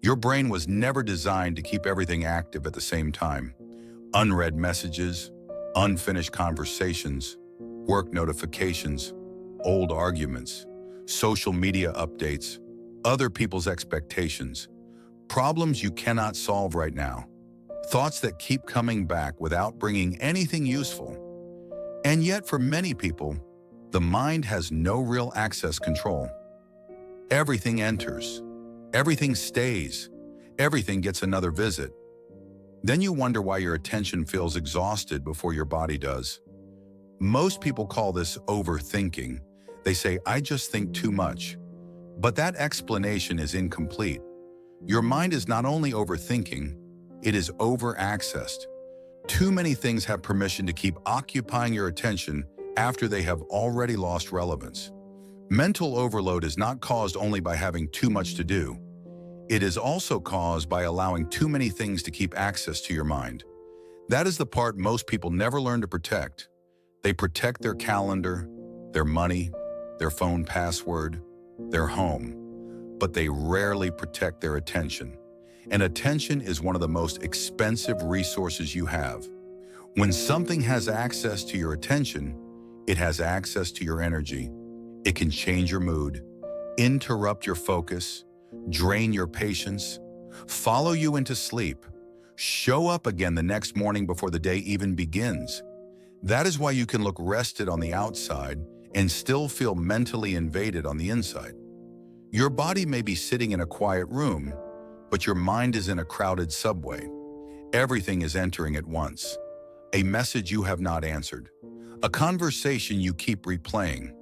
Your brain was never designed to keep everything active at the same time. Unread messages, unfinished conversations, work notifications, old arguments, social media updates, other people's expectations, problems you cannot solve right now, thoughts that keep coming back without bringing anything useful. And yet for many people, the mind has no real access control. Everything enters, everything stays, everything gets another visit. Then you wonder why your attention feels exhausted before your body does. Most people call this overthinking. They say, I just think too much. But that explanation is incomplete. Your mind is not only overthinking, it is over-accessed. Too many things have permission to keep occupying your attention after they have already lost relevance. Mental overload is not caused only by having too much to do. It is also caused by allowing too many things to keep access to your mind. That is the part most people never learn to protect. They protect their calendar, their money, their phone password, their home, but they rarely protect their attention. And attention is one of the most expensive resources you have. When something has access to your attention, it has access to your energy. It can change your mood, interrupt your focus, drain your patience, follow you into sleep, show up again the next morning before the day even begins. That is why you can look rested on the outside and still feel mentally invaded on the inside. Your body may be sitting in a quiet room, but your mind is in a crowded subway. Everything is entering at once. A message you have not answered, a conversation you keep replaying,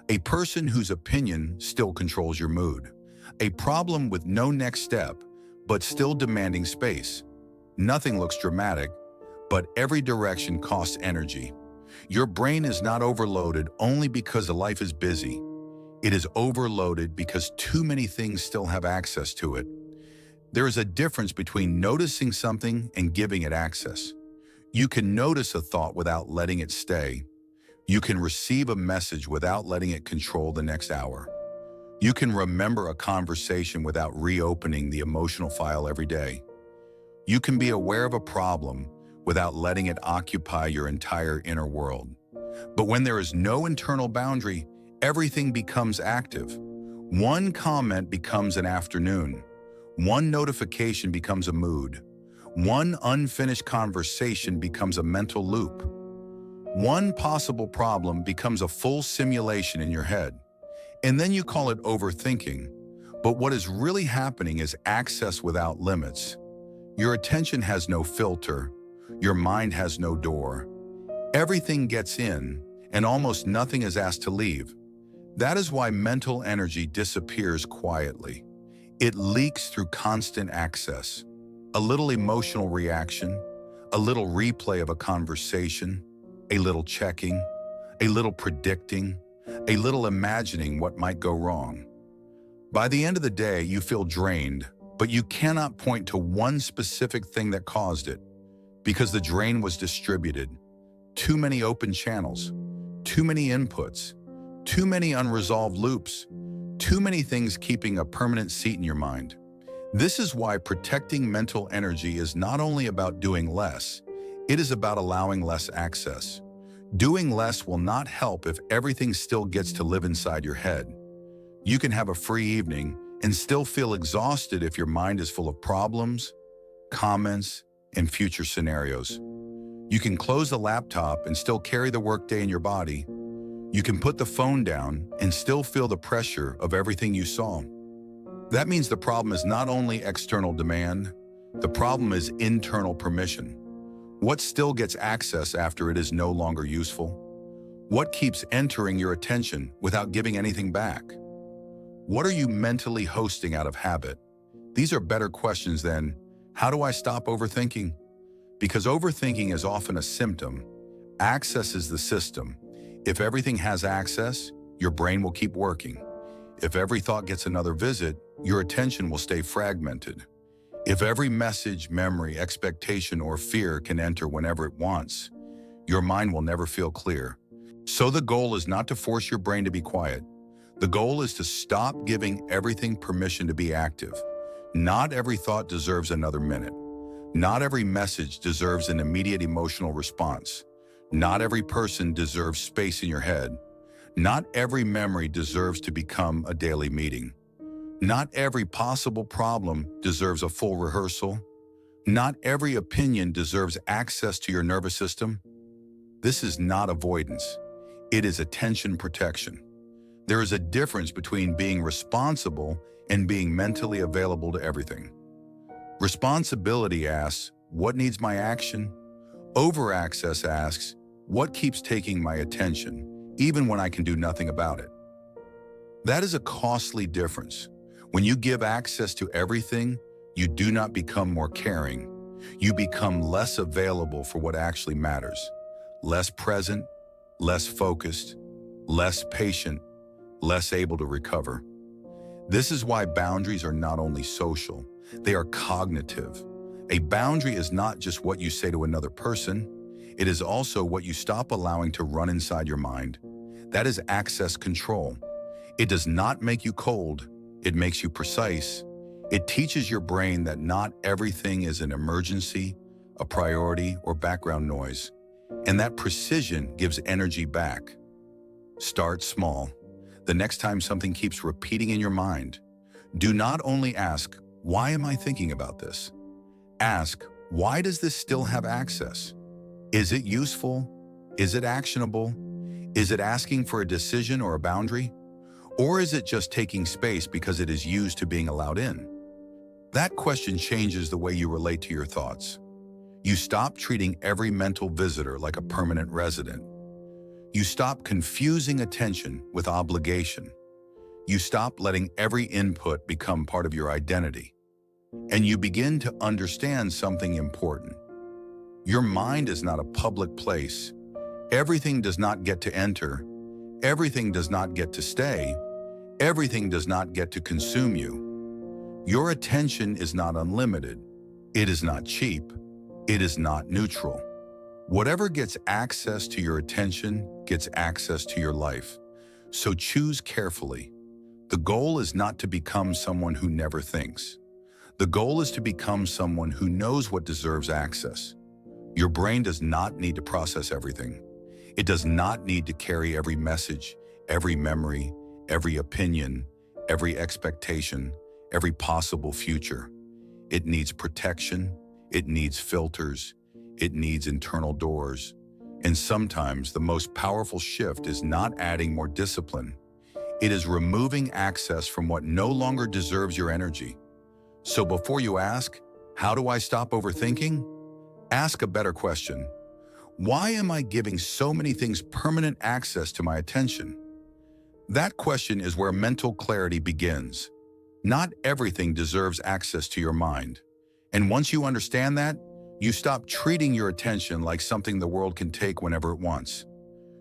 a person whose opinion still controls your mood, a problem with no next step, but still demanding space. Nothing looks dramatic, but every direction costs energy. Your brain is not overloaded only because life is busy. It is overloaded because too many things still have access to it. There is a difference between noticing something and giving it access. You can notice a thought without letting it stay. You can receive a message without letting it control the next hour. You can remember a conversation without reopening the emotional file every day. You can be aware of a problem without letting it occupy your entire inner world. But when there is no internal boundary, everything becomes active. One comment becomes an afternoon. One notification becomes a mood. One unfinished conversation becomes a mental loop. One possible problem becomes a full simulation in your head. And then you call it overthinking. But what is really happening is access without limits. Your attention has no filter. Your mind has no door. Everything gets in, and almost nothing is asked to leave. That is why mental energy disappears quietly. It leaks through constant access. A little emotional reaction, a little replay of a conversation, a little checking, a little predicting, a little imagining what might go wrong. By the end of the day, you feel drained, but you cannot point to one specific thing that caused it, because the drain was distributed. Too many open channels, too many inputs, too many unresolved loops, too many things keeping a permanent seat in your mind. This is why protecting mental energy is not only about doing less, it is about allowing less access. Doing less will not help if everything still gets to live inside your head. You can have a free evening and still feel exhausted if your mind is full of problems, comments, and future scenarios. You can close the laptop and still carry the workday in your body. You can put the phone down and still feel the pressure of everything you saw. That means the problem is not only external demand, the problem is internal permission. What still gets access after it is no longer useful? What keeps entering your attention without giving anything back? What are you mentally hosting out of habit? These are better questions than, how do I stop overthinking? Because overthinking is often a symptom. Access is the system. If everything has access, your brain will keep working. If every thought gets another visit, your attention will stay fragmented. If every message, memory, expectation, or fear can enter whenever it wants, your mind will never feel clear. So the goal is not to force your brain to be quiet. The goal is to stop giving everything permission to be active, Not every thought deserves another minute. Not every message deserves an immediate emotional response. Not every person deserves space in your head. Not every memory deserves to become a daily meeting. Not every possible problem deserves a full rehearsal. Not every opinion deserves access to your nervous system. This is not avoidance. It is attention protection. There is a difference between being responsible and being mentally available to everything. Responsibility asks, what needs my action? Overaccess asks, what keeps taking my attention, even when I can do nothing about it? That is a costly difference. When you give access to everything, you do not become more caring. You become less available for what actually matters. Less present, less focused, less patient, less able to recover. This is why boundaries are not only social, they are cognitive. A boundary is not just what you say to another person, it is also what you stop allowing to run inside your mind. That is access control. It does not make you cold, it makes you precise. It teaches your brain that not everything is an emergency, a priority, or background noise. And that precision gives energy back. Start small. The next time something keeps repeating in your mind, do not only ask, why am I thinking about this? Ask, why does this still have access? Is it useful? Is it actionable? Is it asking for a decision or a boundary? Or is it just taking space because it is used to being allowed in? That question changes the way you relate to your thoughts. You stop treating every mental visitor like a permanent resident. You stop confusing attention with obligation. You stop letting every input become part of your identity. And you begin to understand something important. Your mind is not a public place. Everything does not get to enter. Everything does not get to stay. Everything does not get to consume you. Your attention is not unlimited. It is not cheap. It is not neutral. Whatever gets access to your attention gets access to your life. So choose carefully. The goal is not to become someone who never thinks. The goal is to become someone who knows what deserves access. Your brain does not need to process everything. It does not need to carry every message, every memory, every opinion, every expectation, every possible future. It needs protection. It needs filters. It needs internal doors. And sometimes the most powerful shift is not adding more discipline. It is removing access from what no longer deserves your energy. So before you ask, how do I stop overthinking? Ask a better question. Why am I giving so many things permanent access to my attention? That question is where mental clarity begins. Not everything deserves access to your mind. And once you understand that, you stop treating your attention like something the world can take whenever it wants.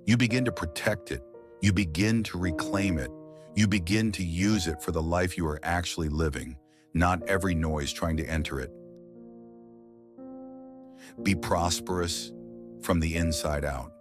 You begin to protect it. You begin to reclaim it. You begin to use it for the life you are actually living, not every noise trying to enter it. Be prosperous from the inside out.